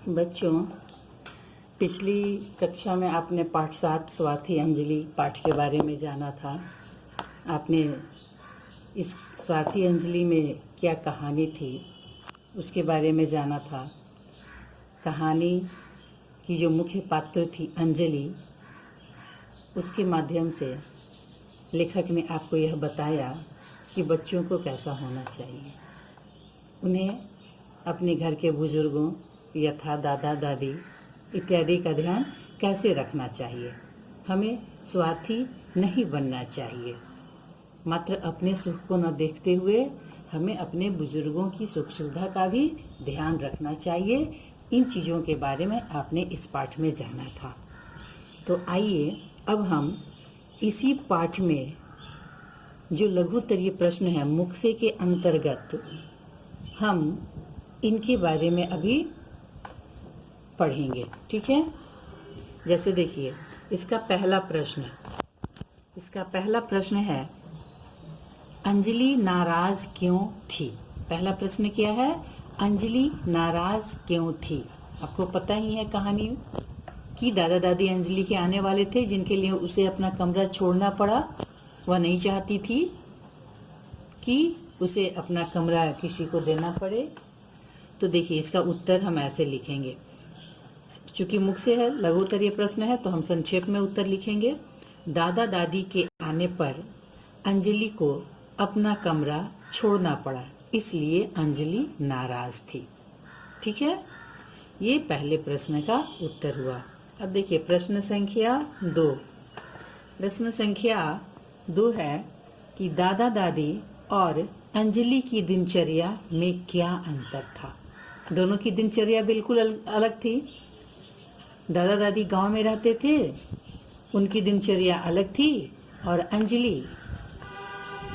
बच्चों, पिछली कक्षा में आपने पाठ 7 स्वाति अंजलि पाठ के बारे में जाना था। आपने इस स्वाति अंजलि में क्या कहानी थी उसके बारे में जाना था। कहानी की जो मुख्य पात्र थी अंजलि, उसके माध्यम से लेखक ने आपको यह बताया कि बच्चों को कैसा होना चाहिए। उन्हें अपने घर के बुजुर्गों यथा दादा दादी इत्यादि का ध्यान कैसे रखना चाहिए। हमें स्वार्थी नहीं बनना चाहिए। मात्र अपने सुख को न देखते हुए हमें अपने बुजुर्गों की सुख सुविधा का भी ध्यान रखना चाहिए। इन चीज़ों के बारे में आपने इस पाठ में जाना था। तो आइए अब हम इसी पाठ में जो लघुत्तरीय प्रश्न है मुक्से के अंतर्गत हम इनके बारे में अभी पढ़ेंगे। ठीक है। जैसे देखिए, इसका पहला प्रश्न है अंजलि नाराज क्यों थी। पहला प्रश्न क्या है? अंजलि नाराज क्यों थी। आपको पता ही है कहानी कि दादा दादी अंजलि के आने वाले थे, जिनके लिए उसे अपना कमरा छोड़ना पड़ा। वह नहीं चाहती थी कि उसे अपना कमरा किसी को देना पड़े। तो देखिए, इसका उत्तर हम ऐसे लिखेंगे। चूंकि मुख से है, लघुत्तरीय प्रश्न है, तो हम संक्षेप में उत्तर लिखेंगे। दादा दादी के आने पर अंजलि को अपना कमरा छोड़ना पड़ा, इसलिए अंजलि नाराज थी। ठीक है, ये पहले प्रश्न का उत्तर हुआ। अब देखिए प्रश्न संख्या 2। प्रश्न संख्या 2 है कि दादा दादी और अंजलि की दिनचर्या में क्या अंतर था। दोनों की दिनचर्या बिल्कुल अलग थी। दादा दादी गांव में रहते थे, उनकी दिनचर्या अलग थी, और अंजलि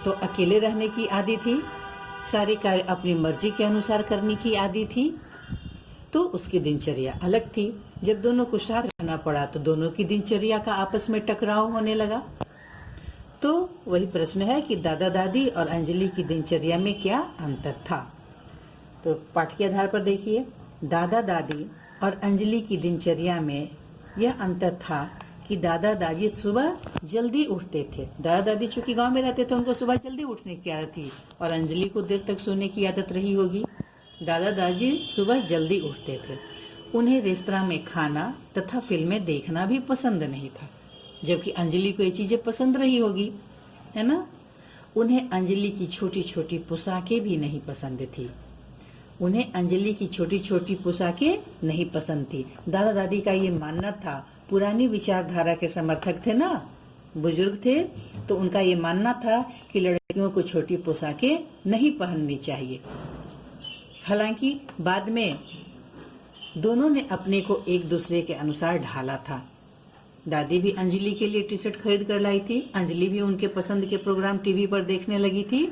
तो अकेले रहने की आदी थी, सारे कार्य अपनी मर्जी के अनुसार करने की आदी थी, तो उसकी दिनचर्या अलग थी। जब दोनों को साथ रहना पड़ा तो दोनों की दिनचर्या का आपस में टकराव होने लगा। तो वही प्रश्न है कि दादा दादी और अंजलि की दिनचर्या में क्या अंतर था। तो पाठ के आधार पर देखिए, दादा दादी और अंजलि की दिनचर्या में यह अंतर था कि दादा दादी सुबह जल्दी उठते थे। दादा दादी चूंकि गांव में रहते थे, उनको सुबह जल्दी उठने की आदत थी, और अंजलि को देर तक सोने की आदत रही होगी। दादा दादी सुबह जल्दी उठते थे। उन्हें रेस्तरां में खाना तथा फिल्में देखना भी पसंद नहीं था, जबकि अंजलि को ये चीजें पसंद रही होगी, है ना। उन्हें अंजलि की छोटी छोटी पोशाकें भी नहीं पसंद थी। उन्हें अंजलि की छोटी छोटी पोशाकें नहीं पसंद थी। दादा दादी का ये मानना था, पुरानी विचारधारा के समर्थक थे ना, बुजुर्ग थे, तो उनका ये मानना था कि लड़कियों को छोटी पोशाकें नहीं पहननी चाहिए। हालांकि बाद में दोनों ने अपने को एक दूसरे के अनुसार ढाला था। दादी भी अंजलि के लिए टी शर्ट खरीद कर लाई थी, अंजलि भी उनके पसंद के प्रोग्राम टीवी पर देखने लगी थी।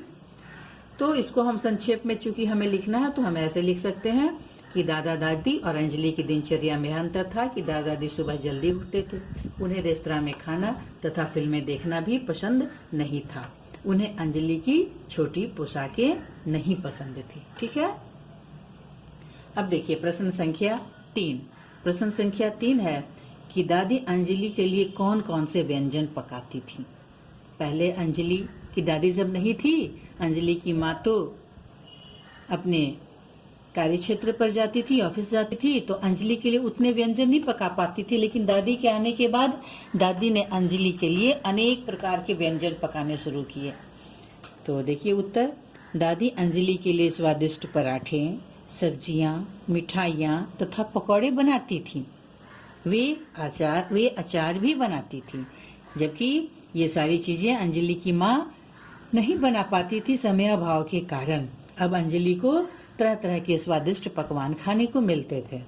तो इसको हम संक्षेप में चूंकि हमें लिखना है, तो हम ऐसे लिख सकते हैं कि दादा दादी और अंजलि की दिनचर्या में अंतर था कि दादा दादी सुबह जल्दी उठते थे। उन्हें रेस्तरां में खाना तथा फिल्में देखना भी पसंद नहीं था। उन्हें अंजलि की छोटी पोशाकें नहीं पसंद थी। ठीक है। अब देखिए प्रश्न संख्या 3। प्रश्न संख्या 3 है कि दादी अंजलि के लिए कौन कौन से व्यंजन पकाती थी। पहले अंजलि की दादी जब नहीं थी, अंजलि की माँ तो अपने कार्य क्षेत्र पर जाती थी, ऑफिस जाती थी, तो अंजलि के लिए उतने व्यंजन नहीं पका पाती थी। लेकिन दादी के आने के बाद दादी ने अंजलि के लिए अनेक प्रकार के व्यंजन पकाने शुरू किए। तो देखिए उत्तर, दादी अंजलि के लिए स्वादिष्ट पराठे, सब्जियां, मिठाइयाँ तथा पकौड़े बनाती थी। वे अचार भी बनाती थी, जबकि ये सारी चीजें अंजलि की माँ नहीं बना पाती थी समय अभाव के कारण। अब अंजलि को तरह तरह के स्वादिष्ट पकवान खाने को मिलते थे।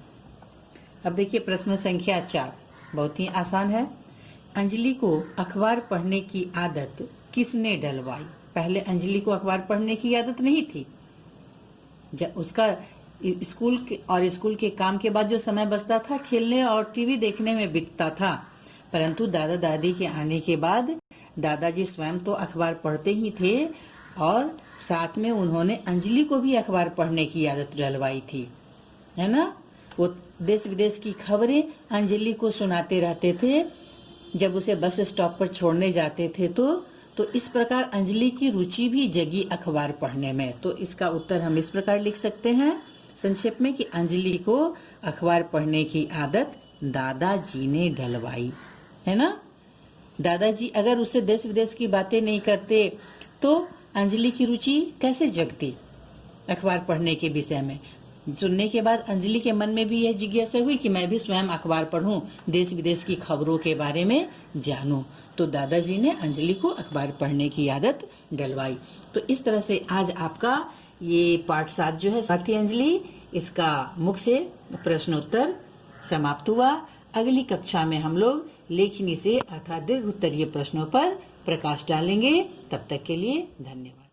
अब देखिए प्रश्न संख्या 4, बहुत ही आसान है। अंजलि को अखबार पढ़ने की आदत किसने डलवाई। पहले अंजलि को अखबार पढ़ने की आदत नहीं थी। जब उसका स्कूल के काम के बाद जो समय बचता था, खेलने और टीवी देखने में बीतता था। परंतु दादा दादी के आने के बाद दादाजी स्वयं तो अखबार पढ़ते ही थे, और साथ में उन्होंने अंजलि को भी अखबार पढ़ने की आदत डलवाई थी, है ना। वो देश विदेश की खबरें अंजलि को सुनाते रहते थे जब उसे बस स्टॉप पर छोड़ने जाते थे। तो इस प्रकार अंजलि की रुचि भी जगी अखबार पढ़ने में। तो इसका उत्तर हम इस प्रकार लिख सकते हैं संक्षेप में कि अंजलि को अखबार पढ़ने की आदत दादाजी ने डलवाई, है ना। दादाजी अगर उसे देश विदेश की बातें नहीं करते तो अंजलि की रुचि कैसे जगती अखबार पढ़ने के विषय में। सुनने के बाद अंजलि के मन में भी यह जिज्ञासा हुई कि मैं भी स्वयं अखबार पढूं, देश विदेश की खबरों के बारे में जानूं। तो दादाजी ने अंजलि को अखबार पढ़ने की आदत डलवाई। तो इस तरह से आज आपका ये पाठ 7 जो है साथी अंजलि, इसका मुख से प्रश्नोत्तर समाप्त हुआ। अगली कक्षा में हम लोग लेखनी से अर्थात दीर्घ उत्तरीय प्रश्नों पर प्रकाश डालेंगे। तब तक के लिए धन्यवाद।